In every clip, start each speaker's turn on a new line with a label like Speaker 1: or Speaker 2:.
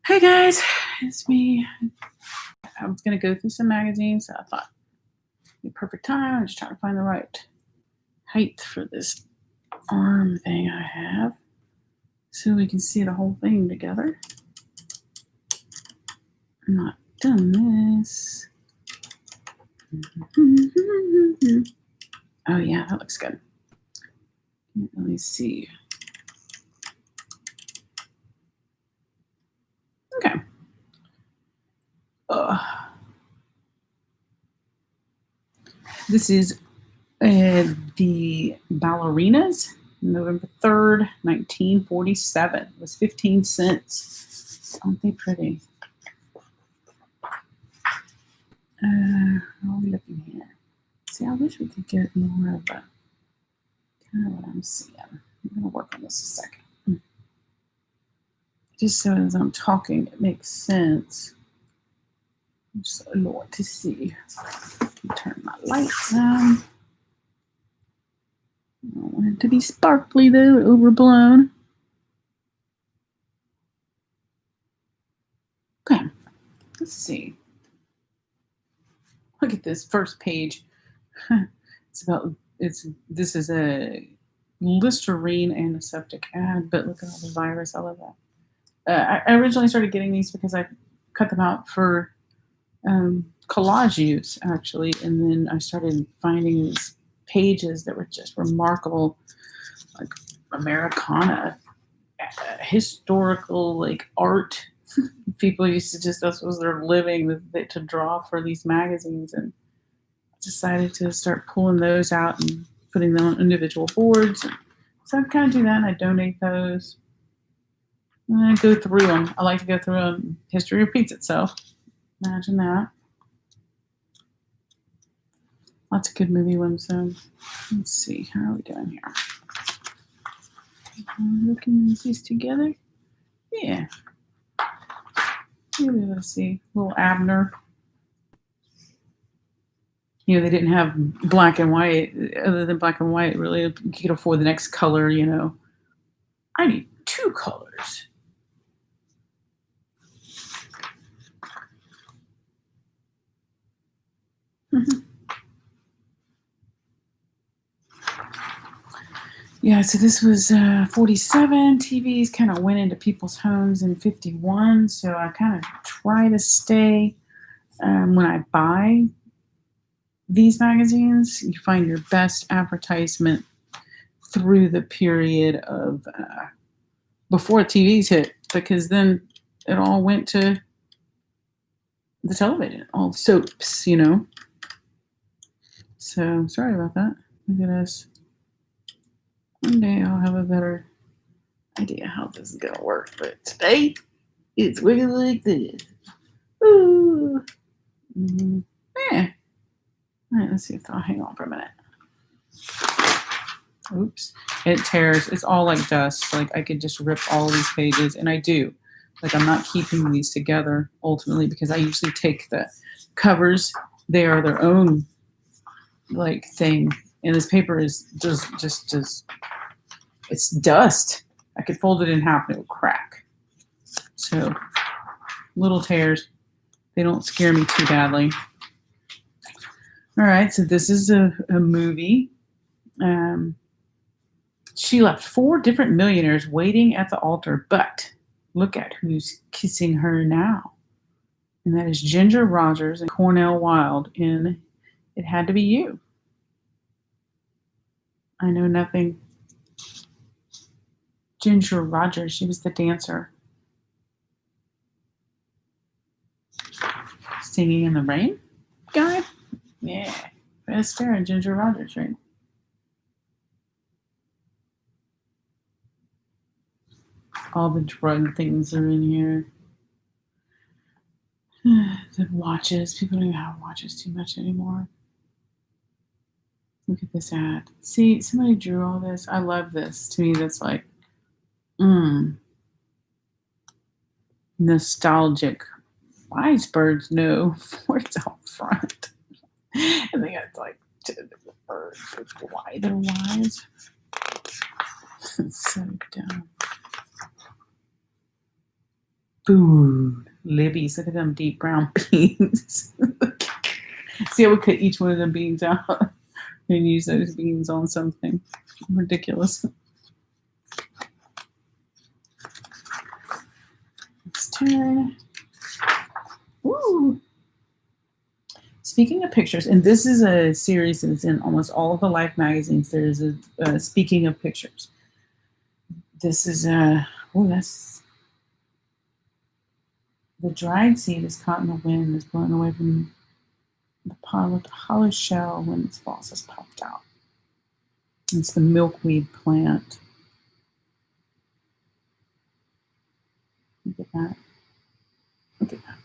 Speaker 1: Hey guys, it's me. I was going to go through some magazines. So I thought it'd be a perfect time. I'm just trying to find the right height for this arm thing I have so we can see the whole thing together. I'm not done this. Oh yeah, that looks good. Let me see. Okay. This is the Ballerinas, November 3rd, 1947. It was 15 cents. Aren't they pretty? How are we looking here? See, I wish we could get more of a kind of what I'm seeing. I'm going to work on this a second. Just so as I'm talking, it makes sense. There's a lot to see. Turn my lights on. I don't want it to be sparkly though, overblown. Okay, let's see. Look at this first page. This is a Listerine antiseptic ad, but look at all the virus. I love that. I originally started getting these because I cut them out for collage use, actually, and then I started finding these pages that were just remarkable, like Americana, historical, like art. People used to just, that was their living, to draw for these magazines, and I decided to start pulling those out and putting them on individual boards. So I kind of do that, and I donate those. And I go through them. I like to go through them. History repeats itself. Imagine that. Lots of good movie ones. So let's see. How are we doing here? Looking at these together. Yeah. Maybe let's see. Little Abner. You know, they didn't have black and white. Other than black and white, really, you could afford the next color, you know. I need two colors. Yeah, so this was 47. TVs kind of went into people's homes in 51. So I kind of try to stay, when I buy these magazines, you find your best advertisement through the period of before TVs hit, because then it all went to the television, all soaps, you know. So sorry about that. Look at us. One day I'll have a better idea how this is gonna work, but today it's working like this. Ooh. Yeah. All right, let's see if I'll hang on for a minute. Oops. It tears. It's all like dust. Like I could just rip all these pages, and I do. Like I'm not keeping these together ultimately because I usually take the covers. They are their own like thing, and this paper is just it's dust. I could fold it in half and it would crack. So little tears. They don't scare me too badly. All right, so this is a movie. She left 4 different millionaires waiting at the altar, but look at who's kissing her now. And that is Ginger Rogers and Cornell Wilde in It Had to Be You. I know nothing. Ginger Rogers, she was the dancer. Singing in the Rain guy? Yeah. Best star in Ginger Rogers, right? All the drug things are in here. The watches. People don't even have watches too much anymore. Look at this ad. See, somebody drew all this. I love this. To me, that's like, nostalgic. Wise birds know what's out front. I think it's like birds. Why they're wise. So dumb. Food. Libby's. Look at them deep brown beans. See, I would cut each one of them beans out and use those beans on something ridiculous. Let's turn. Woo! Speaking of pictures, and this is a series that's in almost all of the Life magazines. There's a Speaking of Pictures. This is that's the dried seed is caught in the wind, is blown away from the hollow shell when its falls has puffed out. It's the milkweed plant. Look at that. Look at that.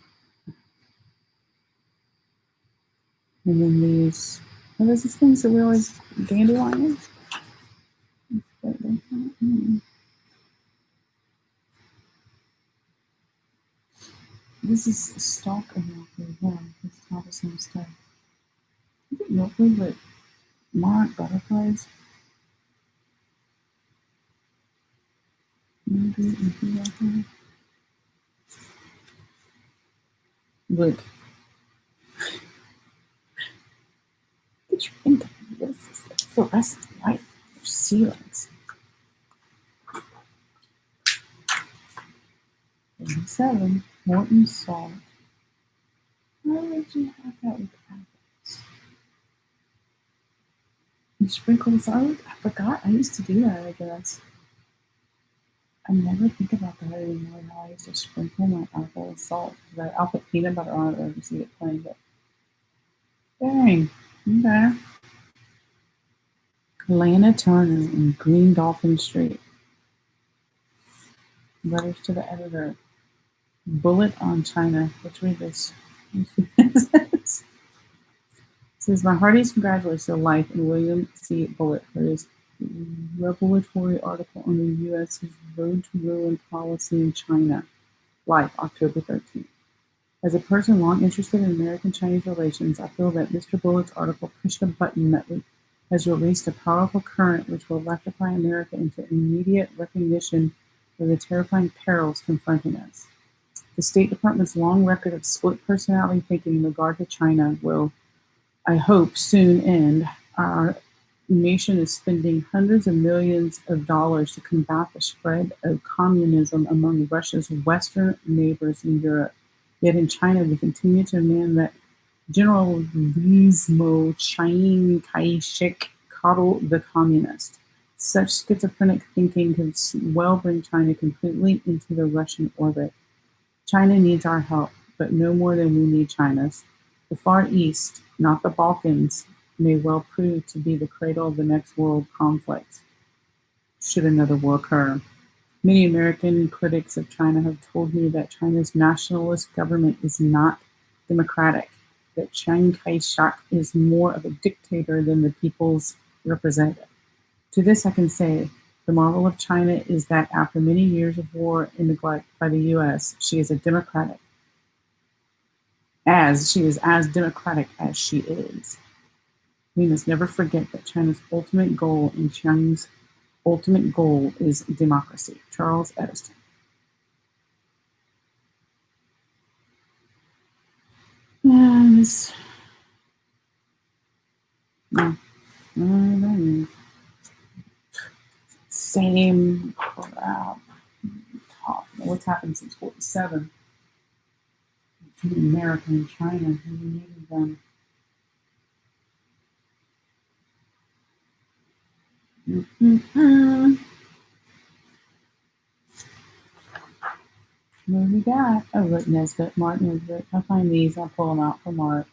Speaker 1: And then these, are those these things that we always, dandelions? This is a stalk of milkweed. Yeah, it's all the same stuff. Is it milkweed with monarch butterflies? Maybe. Look. What you think of this? It's fluorescent light for ceilings. 87. Morton salt. Why would you have that with apples? You sprinkle the salt? I forgot. I used to do that, I guess. I never think about that anymore. How I used to sprinkle my apple with salt. I'll put peanut butter on it or see it plain, but dang. Okay. Lana Turner in Green Dolphin Street. Letters to the editor. Bullet on China. Let's read this. It says, my heartiest congratulations to Life and William C. Bullitt for his revelatory article on the U.S.'s road to ruin policy in China. Life, October 13th. As a person long interested in American-Chinese relations, I feel that Mr. Bullitt's article pushed a button that has released a powerful current which will electrify America into immediate recognition of the terrifying perils confronting us. The State Department's long record of split personality thinking in regard to China will, I hope, soon end. Our nation is spending hundreds of millions of dollars to combat the spread of communism among Russia's western neighbors in Europe. Yet in China, we continue to demand that Generalismo Chiang Kai-shek coddle the communist. Such schizophrenic thinking could well bring China completely into the Russian orbit. China needs our help, but no more than we need China's. The Far East, not the Balkans, may well prove to be the cradle of the next world conflict, should another war occur. Many American critics of China have told me that China's nationalist government is not democratic, that Chiang Kai-shek is more of a dictator than the people's representative. To this I can say, the marvel of China is that after many years of war and neglect by the U.S., she is as democratic as she is. We must never forget that China's ultimate goal and Chiang's ultimate goal is democracy. Charles Edison. And this. Same crap. What's happened since 47? Between America and China. We needed them. What do we got? Oh, look, Nesbitt, Mark Nesbitt. I'll find these. I'll pull them out for Mark.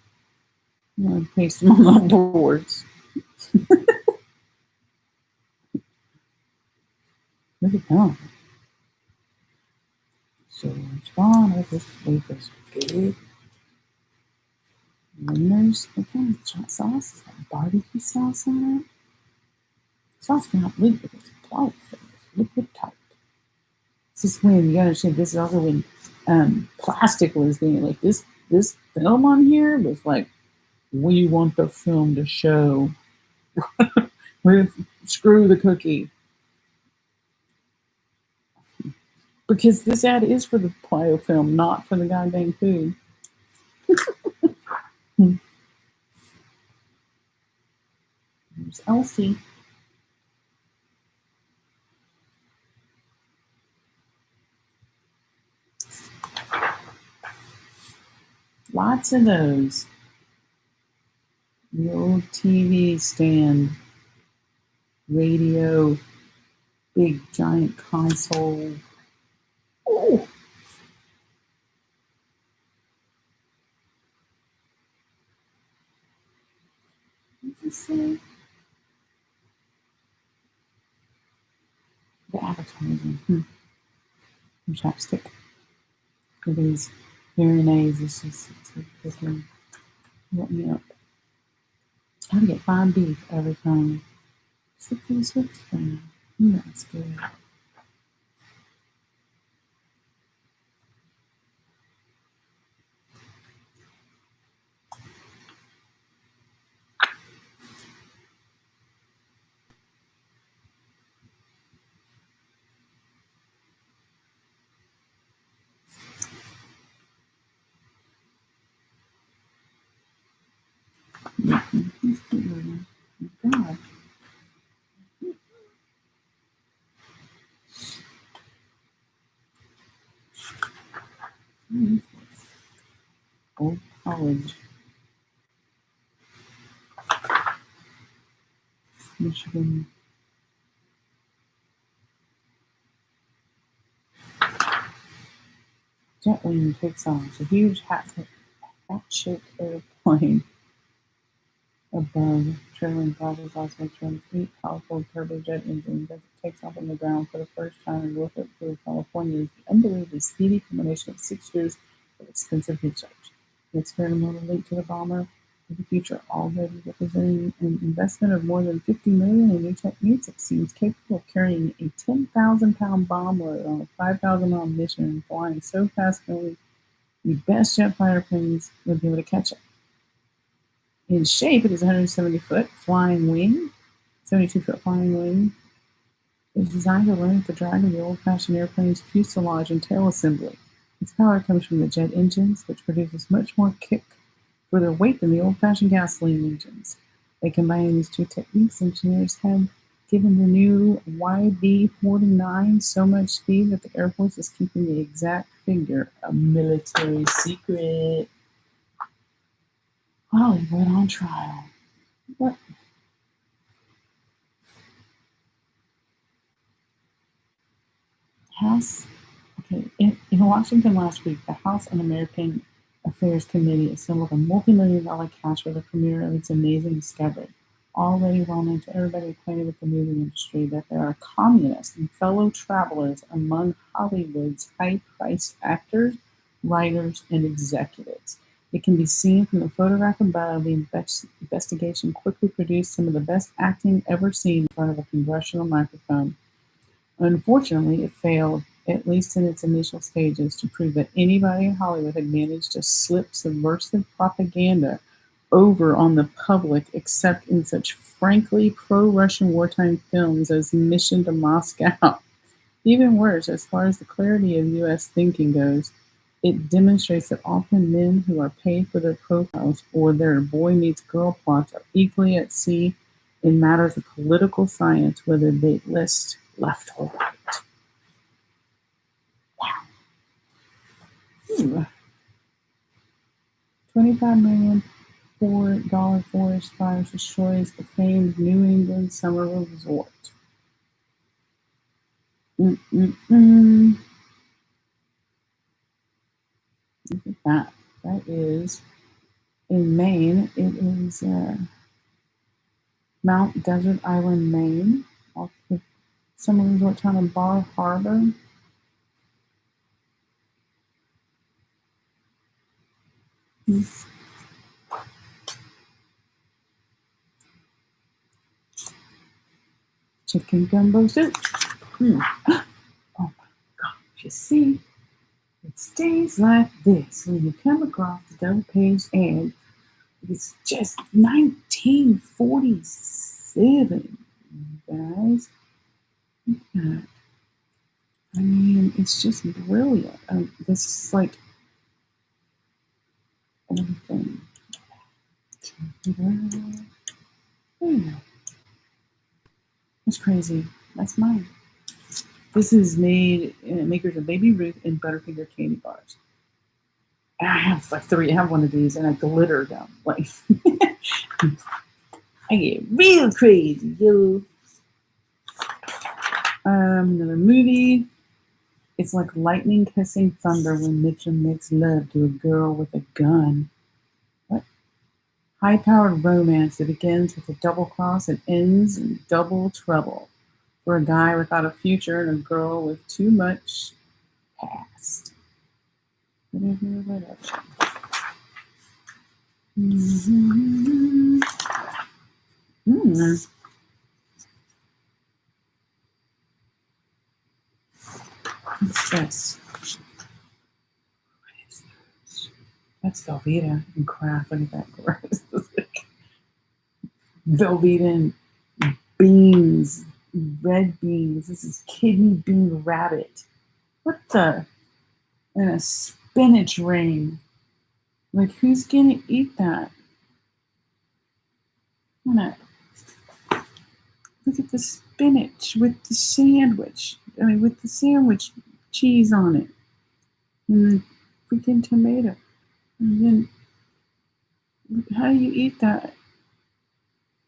Speaker 1: I'm going to paste them on my boards. Look at them. So much fun. Oh, this wafer's good. Wieners. What kind of sauce is that? Barbecue sauce on it? Sauce cannot leak because it's plight for liquid tight. This is when you gotta understand. This is also when plastic was being like this film on here was like, we want the film to show. Screw the cookie. Because this ad is for the biofilm, not for the goddamn food. Hmm. There's Elsie. Lots of those. The old TV stand, radio, big giant console. Oh, what's this say? The advertising. Chapstick. It is very nice. It's just freaking let me up. How to get fine beef every time. Slippy Swift fan. That's good. He's good. Oh, God. Old College, Michigan. Jetwing takes off. A huge hat-shaped airplane above, trailing Bravo's also trailing 8 powerful turbojet engines as it takes off on the ground for the first time in Norfolk, California is the unbelievably speedy combination of 6 years of expensive research. The experimental link to the bomber of the future already representing an investment of more than $50 million in new techniques. It seems capable of carrying a 10,000-pound bomb load on a 5,000-mile mission and flying so fast only the best jet fighter planes would be able to catch it. In shape, it is 170-foot flying wing, 72-foot flying wing. It is designed to limit the drag of the old-fashioned airplane's fuselage and tail assembly. Its power comes from the jet engines, which produces much more kick for their weight than the old-fashioned gasoline engines. By combining these two techniques, engineers have given the new YB-49 so much speed that the Air Force is keeping the exact figure a military secret. Hollywood on trial. What? House, okay, in Washington last week, the House Un-American Affairs Committee assembled a multi-million-dollar cast for the premiere of its amazing discovery. Already well known to everybody acquainted with the movie industry that there are communists and fellow travelers among Hollywood's high-priced actors, writers, and executives. It can be seen from the photograph above. The investigation quickly produced some of the best acting ever seen in front of a congressional microphone. Unfortunately, it failed, at least in its initial stages, to prove that anybody in Hollywood had managed to slip subversive propaganda over on the public, except in such frankly pro-Russian wartime films as Mission to Moscow. Even worse, as far as the clarity of U.S. thinking goes, it demonstrates that often men who are paid for their profiles or their boy meets girl plots are equally at sea in matters of political science, whether they list left or right. Ooh. $25 million forest fires destroys the famed New England summer resort. Mm-mm-mm. Look at that. That is in Maine. It is Mount Desert Island, Maine, off the summer resort town of Bar Harbor. Chicken gumbo soup. Mm. Oh my gosh, you see, it's days like this when you come across the double page ad. It's just 1947, guys. I mean, It's just brilliant. This is like everything. That's crazy. That's mine. This is made makers of Baby Ruth and Butterfinger candy bars. And I have like three. I have one of these, and I glitter them. Like I get real crazy, yo. Another movie. It's like lightning kissing thunder when Mitchum makes love to a girl with a gun. What? High-powered romance that begins with a double cross and ends in double trouble for a guy without a future and a girl with too much past. Whatever. Mm-hmm. What's this? What is this? That's Velveeta and Kraft. Look at that. Gross. Velveeta and beans, red beans. This is kidney bean rabbit. What the? And a spinach ring. Like, who's gonna eat that? Look at the spinach with the sandwich. I mean, with the sandwich cheese on it. And the freaking tomato. And then, how do you eat that?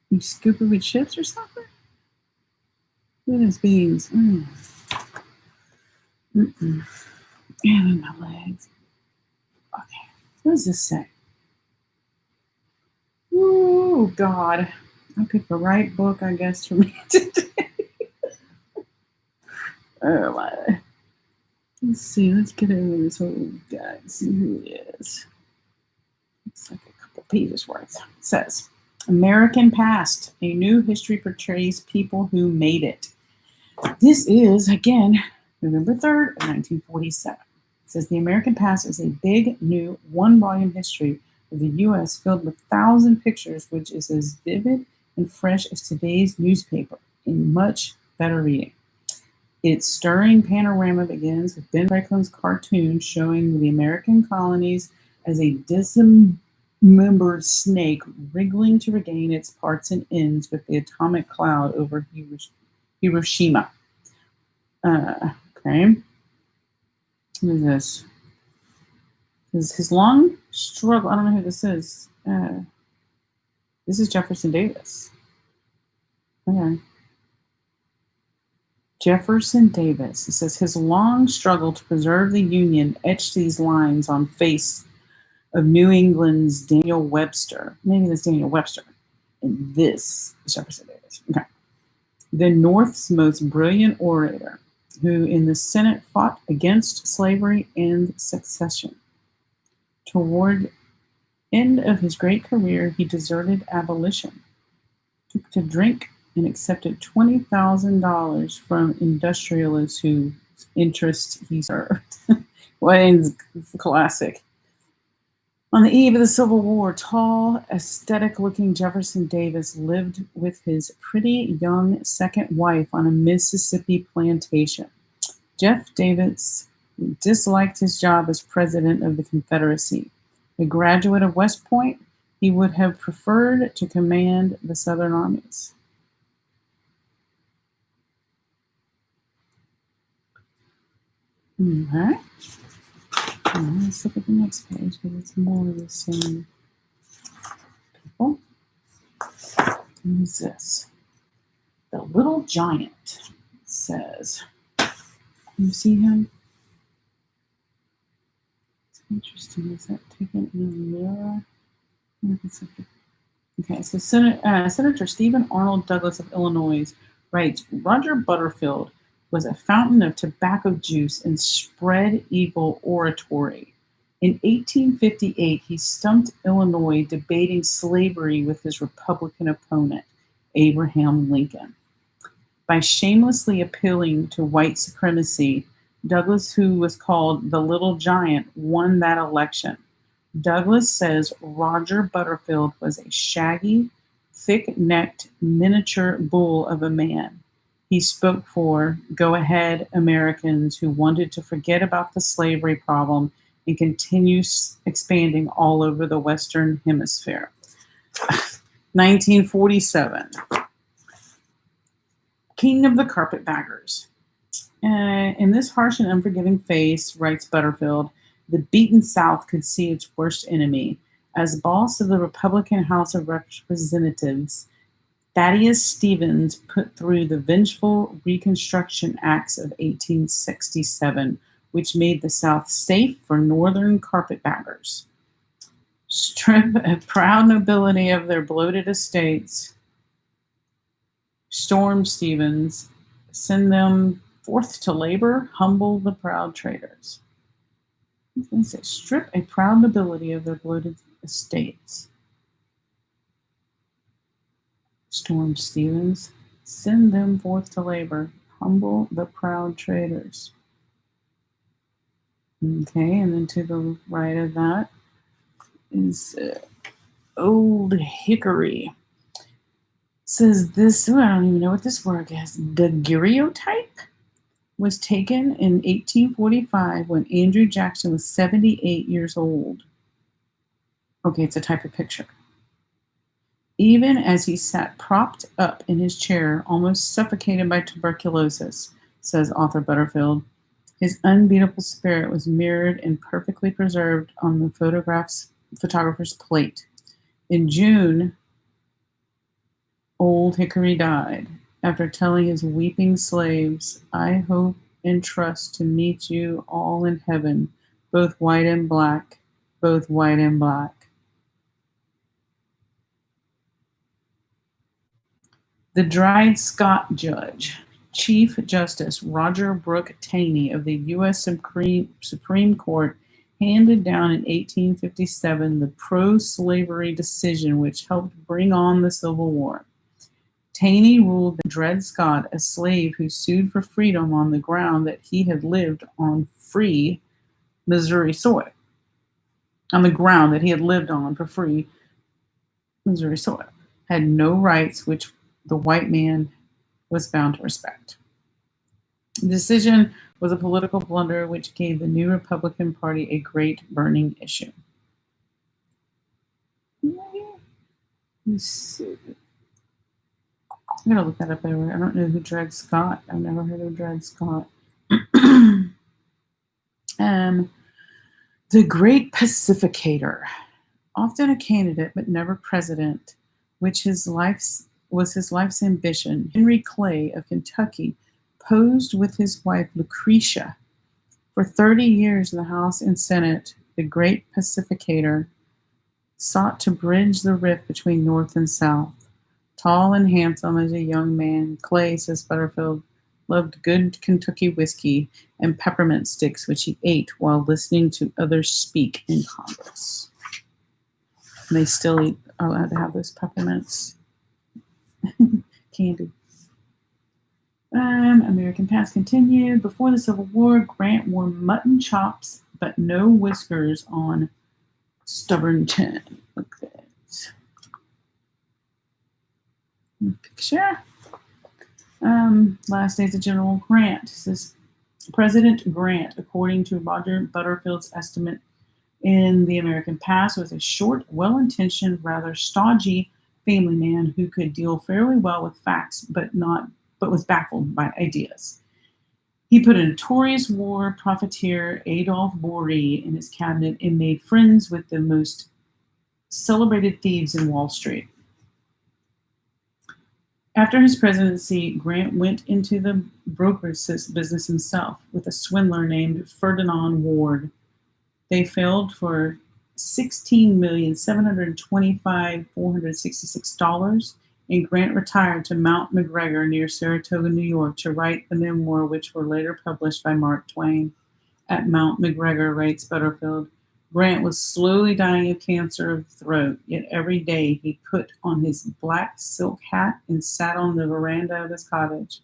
Speaker 1: You scoop it with chips or something? Look at those beans. And in my legs. Okay. What does this say? Oh, God. I picked the right book, I guess, for me today. Oh, my. Let's see. Let's get over this whole guy and see who he is. It's like a couple pages worth. It says, American Past. A new history portrays people who made it. This is, again, November 3rd, 1947. It says, the American Past is a big, new, one-volume history of the U.S. filled with 1,000 pictures, which is as vivid and fresh as today's newspaper, in much better reading. Its stirring panorama begins with Ben Franklin's cartoon showing the American colonies as a dismembered snake wriggling to regain its parts and ends with the atomic cloud over Hiroshima. Okay. What is this? This is his long struggle. I don't know who this is. This is Jefferson Davis. Okay. Jefferson Davis. It says his long struggle to preserve the Union etched these lines on face of New England's Daniel Webster. Maybe that's Daniel Webster. And this is Jefferson Davis. Okay. The North's most brilliant orator, who in the Senate fought against slavery and secession. Toward end of his great career, he deserted abolition, took to drink, and accepted $20,000 from industrialists whose interests he served. Wayne's classic. On the eve of the Civil War, tall, aesthetic-looking Jefferson Davis lived with his pretty young second wife on a Mississippi plantation. Jeff Davis disliked his job as president of the Confederacy. A graduate of West Point, he would have preferred to command the Southern armies. Okay. Let's look at the next page because it's more of the same people. What is this? The Little Giant. It says, you see him? It's interesting. Is that taken in the mirror? Okay, so Senator Stephen Arnold Douglas of Illinois writes, Roger Butterfield was a fountain of tobacco juice and spread eagle oratory. In 1858, he stumped Illinois debating slavery with his Republican opponent, Abraham Lincoln. By shamelessly appealing to white supremacy, Douglas, who was called the Little Giant, won that election. Douglas says Roger Butterfield was a shaggy, thick-necked miniature bull of a man. He spoke for go ahead Americans who wanted to forget about the slavery problem and continue expanding all over the Western Hemisphere. 1947, King of the Carpetbaggers. In this harsh and unforgiving face, writes Butterfield, the beaten South could see its worst enemy. As boss of the Republican House of Representatives, Thaddeus Stevens put through the vengeful Reconstruction Acts of 1867, which made the South safe for Northern carpetbaggers. Strip a proud nobility of their bloated estates, storm Stevens, send them forth to labor, humble the proud traders. I was going to say, strip a proud nobility of their bloated estates. Stormed Stevens, send them forth to labor, humble the proud traders. Okay, and then to the right of that is Old Hickory. Says this, I don't even know what this word is. Daguerreotype was taken in 1845 when Andrew Jackson was 78 years old. Okay, it's a type of picture. Even as he sat propped up in his chair, almost suffocated by tuberculosis, says author Butterfield, his unbeatable spirit was mirrored and perfectly preserved on the photographer's plate. In June, Old Hickory died. After telling his weeping slaves, I hope and trust to meet you all in heaven, both white and black, both white and black. The Dred Scott judge, Chief Justice Roger Brooke Taney of the U.S. Supreme Court, handed down in 1857 the pro-slavery decision which helped bring on the Civil War. Taney ruled that Dred Scott, a slave who sued for freedom on the ground that he had lived on free Missouri soil, on the ground that he had lived on for free Missouri soil, had no rights which the white man was bound to respect. The decision was a political blunder which gave the new Republican Party a great burning issue. Let's see. I'm going to look that up later. I don't know who Dred Scott. I've never heard of Dred Scott. The Great Pacificator, often a candidate but never president, which was his life's ambition. Henry Clay of Kentucky posed with his wife Lucretia. For 30 years in the House and Senate, the Great Pacificator sought to bridge the rift between North and South. Tall and handsome as a young man, Clay, says Butterfield, loved good Kentucky whiskey and peppermint sticks, which he ate while listening to others speak in Congress. And they still are allowed to have those peppermints. Candy. American past continued. Before the Civil War, Grant wore mutton chops but no whiskers on stubborn chin. Look at that. Picture. Last days of General Grant. This is President Grant, according to Roger Butterfield's estimate in the American past, was a short, well-intentioned, rather stodgy family man who could deal fairly well with facts, but was baffled by ideas. He put a notorious war profiteer, Adolphe Bory, in his cabinet and made friends with the most celebrated thieves in Wall Street. After his presidency, Grant went into the brokerage business himself with a swindler named Ferdinand Ward. They failed for $16,725,466, and Grant retired to Mount McGregor near Saratoga, New York, to write the memoir which were later published by Mark Twain. At Mount McGregor, writes Butterfield, Grant was slowly dying of cancer of the throat, yet every day he put on his black silk hat and sat on the veranda of his cottage.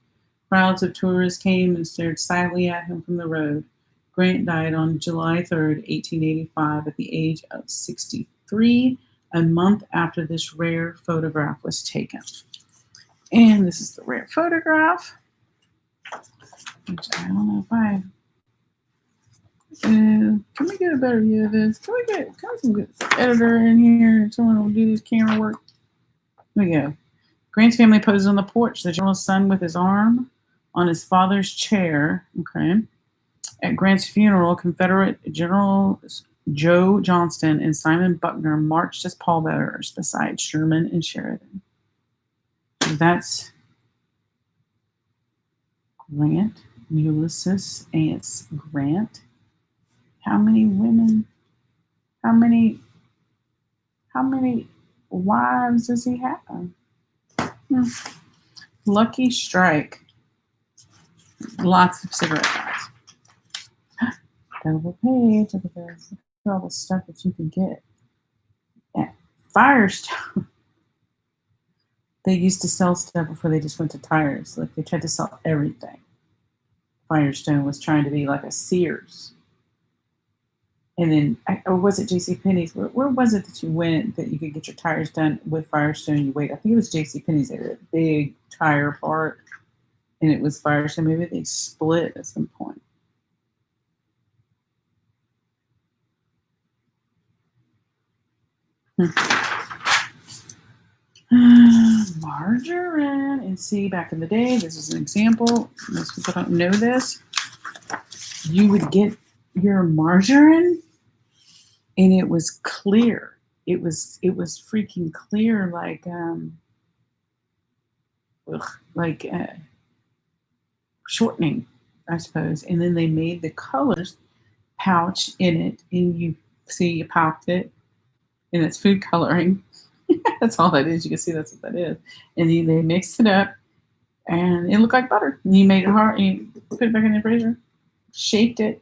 Speaker 1: Crowds of tourists came and stared silently at him from the road. Grant died on July 3rd, 1885, at the age of 63, a month after this rare photograph was taken. And this is the rare photograph. Which I don't know if I. Can we get a better view of this? Can we get some editor in here? Someone will do this camera work. Here we go. Grant's family poses on the porch. The general's son with his arm on his father's chair. Okay. At Grant's funeral, Confederate Generals Joe Johnston and Simon Buckner marched as pallbearers beside Sherman and Sheridan. So that's Grant, Ulysses S. Grant. How many women? How many wives does he have? Lucky strike. Lots of cigarette guys. Double page. Look at all the stuff that you can get at Firestone. They used to sell stuff before they just went to tires. Like they tried to sell everything. Firestone was trying to be like a Sears. And then, or was it JCPenney's? Where was it that you went that you could get your tires done with Firestone? You wait. I think it was JCPenney's. They had a big tire part, and it was Firestone. Maybe they split at some point. Margarine. And see, back in the day, this is an example. Most people don't know this. You would get your margarine, and it was clear. It was freaking clear, like shortening, I suppose. And then they made the colors pouch in it, and you popped it, and it's food coloring. That's all that is. You can see that's what that is. And they mixed it up, and it looked like butter. And you made it hard, and you put it back in the freezer, shaped it,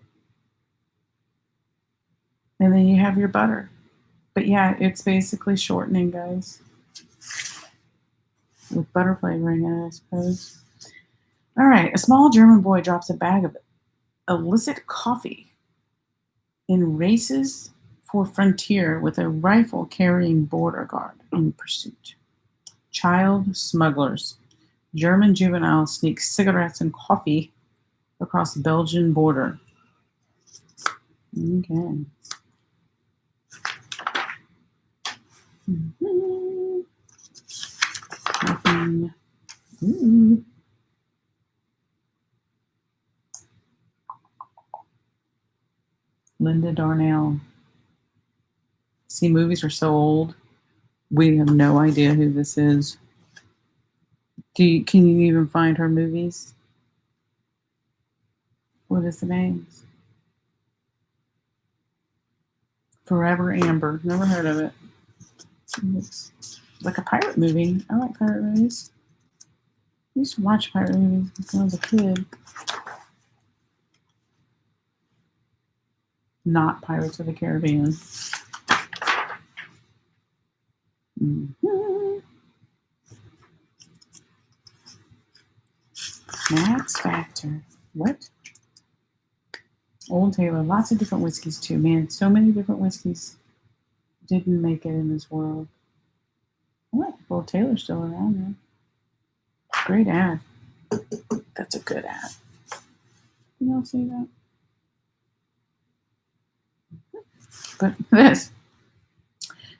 Speaker 1: and then you have your butter. But yeah, it's basically shortening, guys, with butter flavoring in it, I suppose. All right, a small German boy drops a bag of illicit coffee and races for frontier with a rifle carrying border guard in pursuit. Child smugglers. German juveniles sneak cigarettes and coffee across the Belgian border. Okay. Nothing. Ooh. Linda Darnell. See, movies are so old. We have no idea who this is. Can you even find her movies? What is the names? Forever Amber. Never heard of it. It's like a pirate movie. I like pirate movies. I used to watch pirate movies when I was a kid. Not Pirates of the Caribbean. Mm-hmm. Max Factor. What? Old Taylor. Lots of different whiskeys too. Man, so many different whiskeys didn't make it in this world. What? Old Taylor's still around there. Great ad. That's a good ad. You all see that? But this.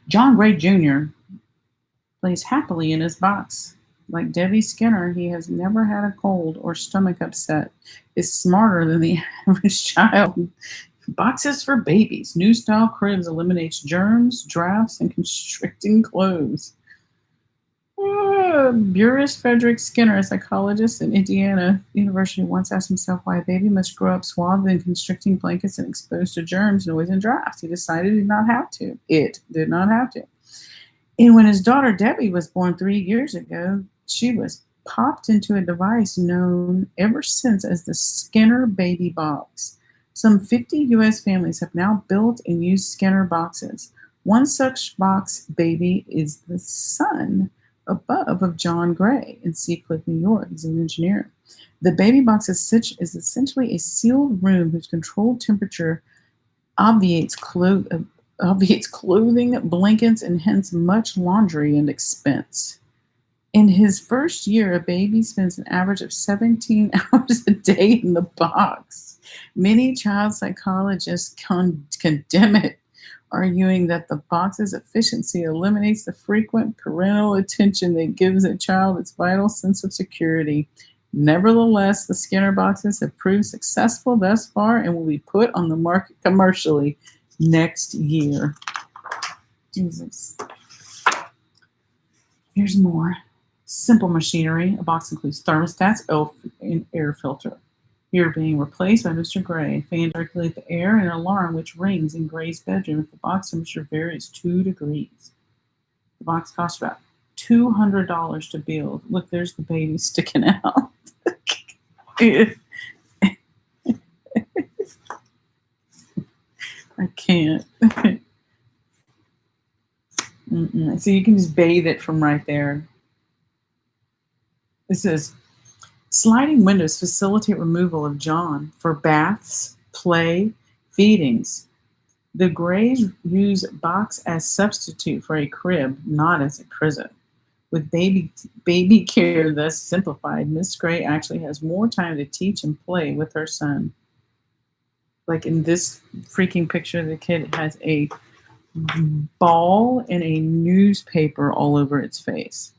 Speaker 1: John Gray Jr. plays happily in his box. Like Debbie Skinner, he has never had a cold or stomach upset. Is smarter than the average child. Boxes for babies. New style cribs eliminates germs, drafts, and constricting clothes. Burris Frederick Skinner, a psychologist at Indiana University, once asked himself why a baby must grow up swathed in constricting blankets and exposed to germs, noise, and drafts. He decided it did not have to. It did not have to. And when his daughter Debbie was born 3 years ago, she was popped into a device known ever since as the Skinner Baby Box. Some 50 U.S. families have now built and used Skinner boxes. One such box baby is the son above of John Gray in Seacliff, New York. He's an engineer. The baby box is essentially a sealed room whose controlled temperature obviates clothing, blankets, and hence much laundry and expense. In his first year, a baby spends an average of 17 hours a day in the box. Many child psychologists condemn it, arguing that the box's efficiency eliminates the frequent parental attention that gives a child its vital sense of security. Nevertheless, the Skinner boxes have proved successful thus far and will be put on the market commercially next year. Jesus. Here's more. Simple machinery. A box includes thermostats, and air filter. Here being replaced by Mr. Gray. A fan to circulate the air and an alarm which rings in Gray's bedroom if the box temperature varies 2 degrees. The box costs about $200 to build. Look, there's the baby sticking out. I can't. So you can just bathe it from right there. This is sliding windows facilitate removal of John for baths, play, feedings. The Grays use box as substitute for a crib, not as a prison. With baby care thus simplified, Miss Gray actually has more time to teach and play with her son. Like in this freaking picture, the kid has a ball and a newspaper all over its face.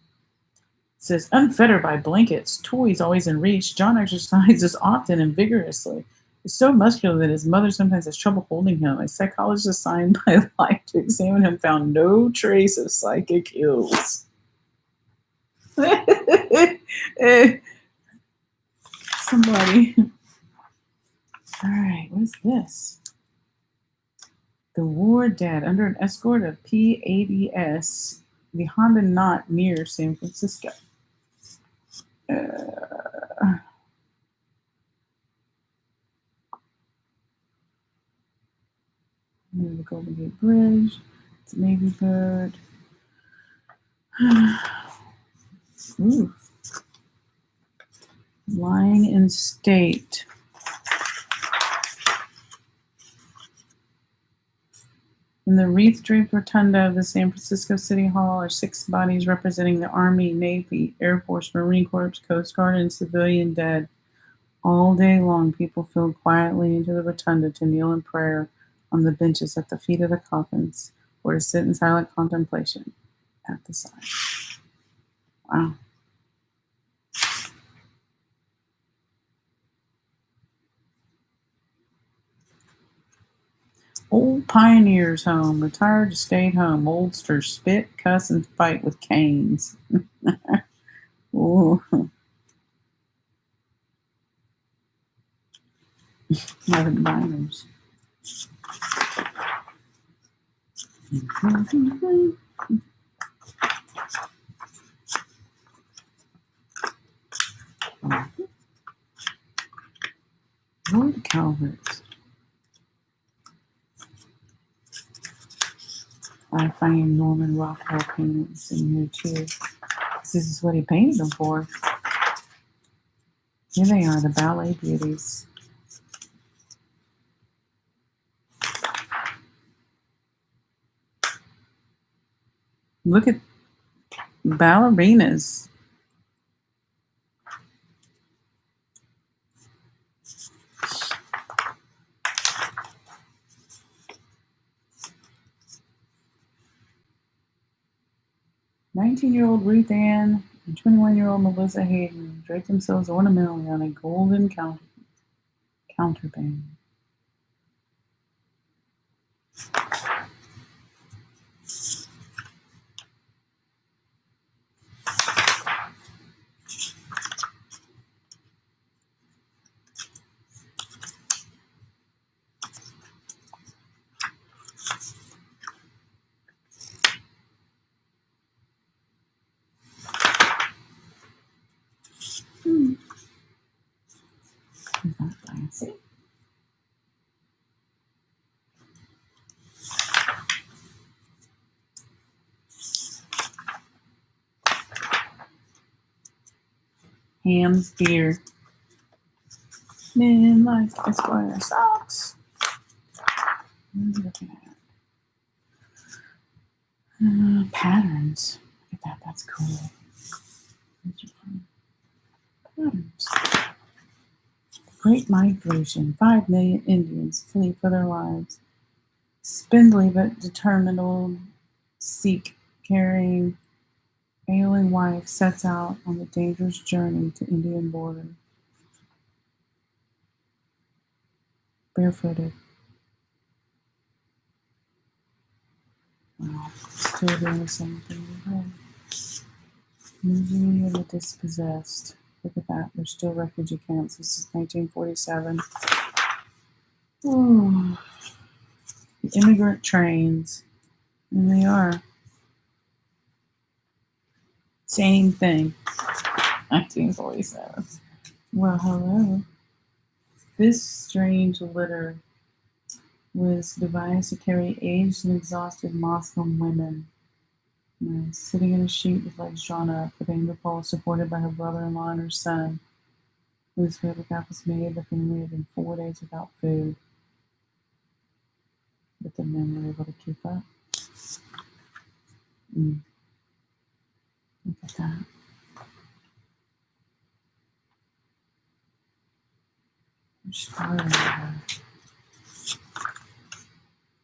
Speaker 1: It says, unfettered by blankets, toys always in reach, John exercises often and vigorously. He's so muscular that his mother sometimes has trouble holding him. A psychologist assigned by Life to examine him found no trace of psychic ills. Somebody. All right, what is this? The war dead under an escort of PADS, the Honda Knot near San Francisco. Near the Golden Gate Bridge. It's a Navy bird. Ooh. Lying in state. In the wreath-draped rotunda of the San Francisco City Hall are 6 bodies representing the Army, Navy, Air Force, Marine Corps, Coast Guard, and civilian dead. All day long, people filed quietly into the rotunda to kneel in prayer on the benches at the feet of the coffins, or to sit in silent contemplation at the side. Wow. Old Pioneers Home, retired to stay at home. Oldsters spit, cuss, and fight with canes. Ooh. 11 diners. Lord Calvert's. I find Norman Rockwell paintings in here too. This is what he painted them for. Here they are, the ballet beauties. Look at ballerinas. "19-year-old Ruth Ann and 21-year-old Melissa Hayden draped themselves ornamentally on a golden counterband. Isn't that fancy? Ham's beer. Men like Esquire socks. What are you looking at? Patterns. Look at that. That's cool. Patterns. Great Migration. 5 million Indians flee for their lives. Spindly but determined old Sikh carrying ailing wife sets out on the dangerous journey to Indian border. Barefooted. Wow. Still doing the same thing. Misery of the dispossessed. Look at that. There's still refugee camps. This is 1947. Oh. The immigrant trains. And they are. Same thing. 1947. Well, hello. This strange litter was devised to carry aged and exhausted Muslim women. Sitting in a sheet with legs drawn up, the baby Paul supported by her brother-in-law and her son. Whose photograph was made, the family had been 4 days without food. But the men were able to keep up. Look at that. I'm starving her.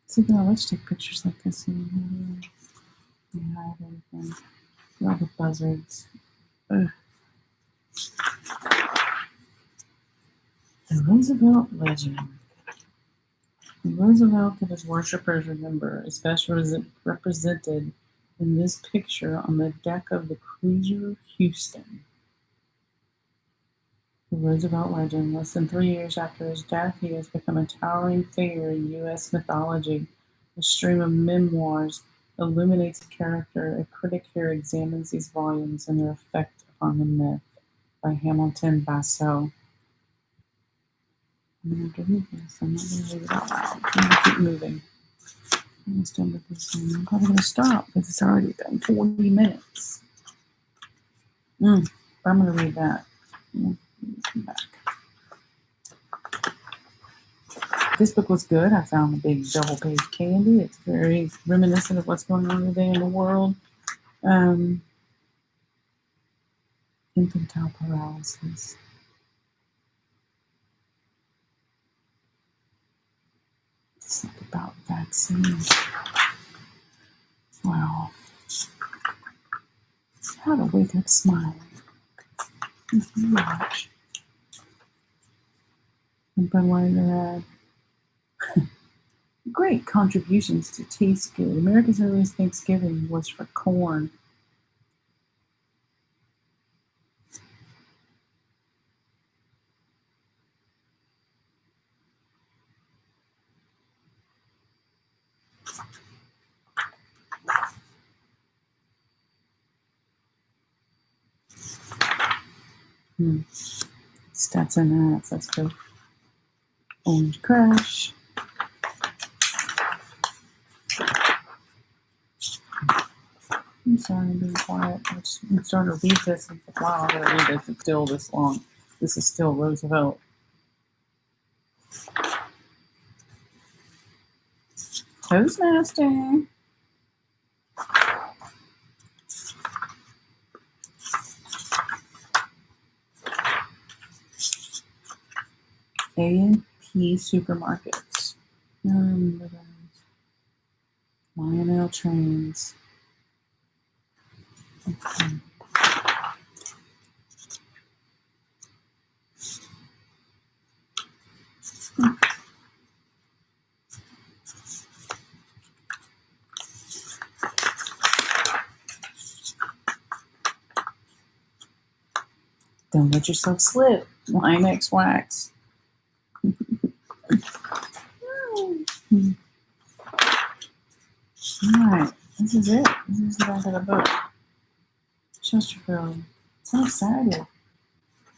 Speaker 1: See, I let's take pictures like this and we hide everything. All the buzzards. Ugh. The Roosevelt legend. The Roosevelt that his worshippers remember is best represented in this picture on the deck of the cruiser Houston. The Roosevelt legend. Less than 3 years after his death, he has become a towering figure in U.S. mythology. A stream of memoirs illuminates a character. A critic here examines these volumes and their effect upon the myth. By Hamilton Basso. I'm going to have to read this. I'm not going to read it out loud. I'm going to keep moving. I'm almost done with this one. I'm probably going to stop because it's already been 40 minutes. But I'm going to read that. Come back. This book was good. I found the big double-page candy. It's very reminiscent of what's going on today in the world. Infantile paralysis. It's like about vaccines. Wow. How to wake up smiling. Watch. And Budweiser had great contributions to taste good. America's earliest Thanksgiving was for corn. Stetson nuts, that's good. Orange Crush. I'm sorry, I'm being quiet. I'm starting to read this. I'm like, wow, I'm going to read this. It's still this long. This is still Roosevelt. Toastmaster. A&P supermarkets. Lionel trains. Okay. Don't let yourself slip. Limex wax. Alright, this is it. This is the back of the book. Chesterfield. So excited. I'm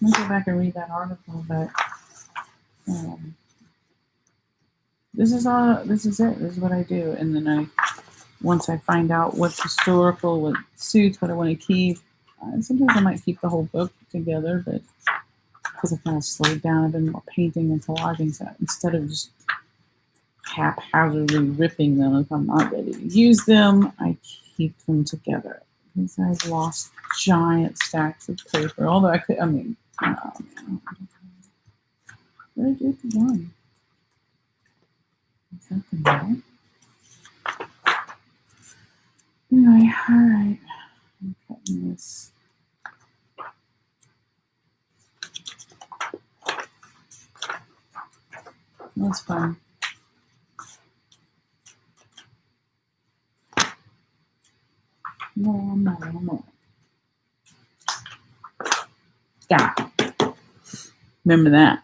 Speaker 1: going to go back and read that article, but this is it. This is what I do. And then once I find out what's historical, what suits, what I want to keep, sometimes I might keep the whole book together, but because I kind of slowed down, I've been more painting and collaging, so instead of just haphazardly ripping them if I'm not ready to use them, I keep them together because I've lost giant stacks of paper. Although Where did I do the one? Is that the middle? Anyway, all right. I'm cutting this. That's fun. No. Yeah. Remember that.